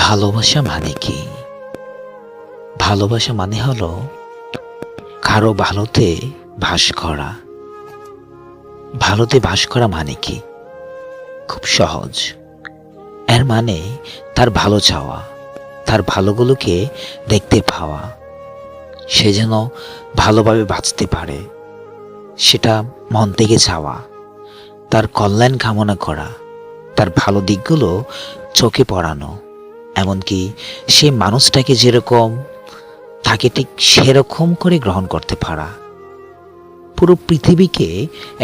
ভালোবাসা মানে কি? ভালোবাসা মানে হলো কারো ভালোতে বাস করা। ভালোতে বাস করা মানে কি? খুব সহজ। এর মানে তার ভালো চাওয়া, তার ভালোগুলোকে দেখতে পাওয়া, সে যেন ভালোভাবে বাঁচতে পারে সেটা মন থেকে চাওয়া, তার কল্যাণ কামনা করা, তার ভালো দিকগুলো চোখে পড়ানো, এমনকি সেই মানুষটাকে যেরকম তাকে ঠিক সেরকম করে গ্রহণ করতে পারা। পুরো পৃথিবীকে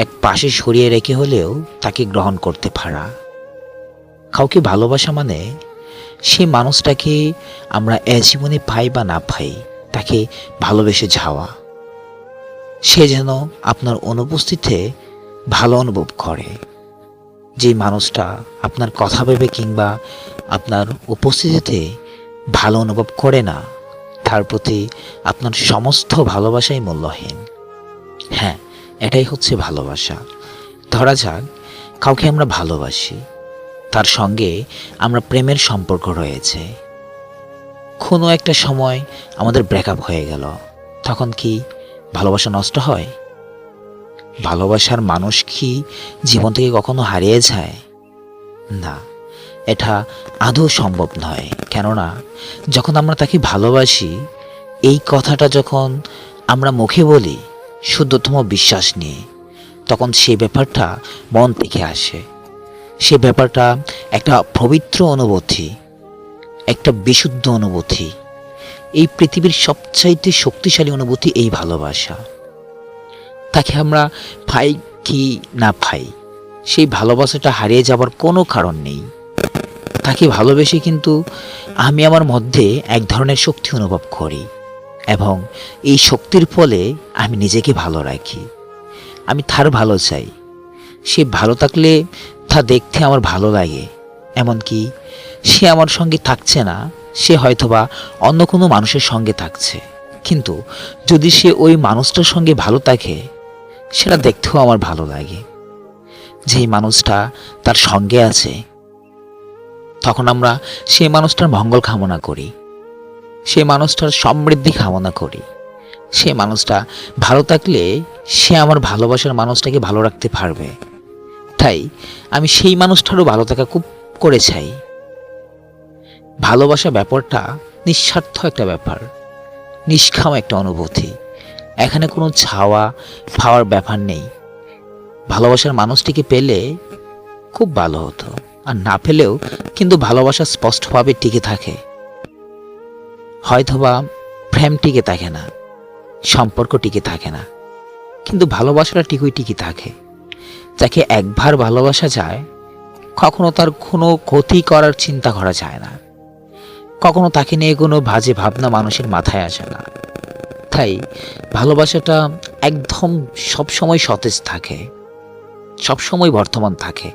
এক পাশে সরিয়ে রেখে হলেও তাকে গ্রহণ করতে পারা। কাউকে ভালোবাসা মানে সেই মানুষটাকে আমরা জীবনে পাই বা না পাই, তাকে ভালোবেসে যাওয়া। সে যেন আপনার অনুপস্থিতিতে ভালো অনুভব করে। যে মানুষটা আপনার কথা ভেবে কিংবা আপনার উপস্থিতিতে ভালো অনুভব করে না, তার প্রতি আপনার সমস্ত ভালোবাসাই মূল্যহীন। হ্যাঁ, এটাই হচ্ছে ভালোবাসা। ধরা যাক কাউকে আমরা ভালোবাসি, তার সঙ্গে আমরা প্রেমের সম্পর্ক রয়েছে। কোনো একটা সময় আমাদের ব্রেকআপ হয়ে গেল, তখন কি ভালোবাসা নষ্ট হয়? ভালোবাসার মানুষ কি জীবন থেকে কখনো হারিয়ে যায়? না, এটা আদৌ সম্ভব নয়। কেননা যখন আমরা তাকে ভালোবাসি, এই কথাটা যখন আমরা মুখে বলি শুদ্ধতম বিশ্বাস নিয়ে, তখন সেই ব্যাপারটা মন থেকে আসে। সে ব্যাপারটা একটা পবিত্র অনুভূতি, একটা বিশুদ্ধ অনুভূতি। এই পৃথিবীর সবচাইতে শক্তিশালী অনুভূতি এই ভালোবাসা। তাকে আমরা পাই কি না পাই, সেই ভালোবাসাটা হারিয়ে যাবার কোনো কারণ নেই। তাকে ভালোবেসে কিন্তু আমি আমার মধ্যে এক ধরনের শক্তি অনুভব করি, এবং এই শক্তির ফলে আমি নিজেকে ভালো রাখি। আমি তার ভালো চাই। সে ভালো থাকলে তা দেখতে আমার ভালো লাগে। এমনকি সে আমার সঙ্গে থাকছে না, সে হয়তোবা অন্য কোনো মানুষের সঙ্গে থাকছে, কিন্তু যদি সে ওই মানুষটার সঙ্গে ভালো থাকে, সেটা দেখতেও আমার ভালো লাগে। যেই মানুষটা তার সঙ্গে আছে, তখন আমরা সেই মানুষটার মঙ্গল কামনা করি, সেই মানুষটার সমৃদ্ধি কামনা করি। সে মানুষটা ভালো থাকলে সে আমার ভালোবাসার মানুষটাকে ভালো রাখতে পারবে। তাই আমি সেই মানুষটারও ভালো থাকা খুব করে চাই। ভালোবাসা ব্যাপারটা নিঃস্বার্থ একটা ব্যাপার, নিষ্কাম একটা অনুভূতি। এখানে কোনো ছাওয়া পাওয়ার ব্যাপার নেই। ভালোবাসার মানুষটিকে পেলে খুব ভালো হতো, আর না পেলেও কিন্তু ভালোবাসা স্পষ্টভাবে টিকে থাকে। হয়তোবা প্রেম টিকে থাকে না, সম্পর্ক টিকে থাকে না, কিন্তু ভালোবাসাটা ঠিকই টিকে থাকে। যাকে একবার ভালোবাসা যায়, কখনো তার কোনো ক্ষতি করার চিন্তা করা যায় না, কখনো তাকে নিয়ে কোনো বাজে ভাবনা মানুষের মাথায় আসে না। তাই ভালোবাসাটা একদম সবসময় সতেজ থাকে, সবসময় বর্তমান থাকে।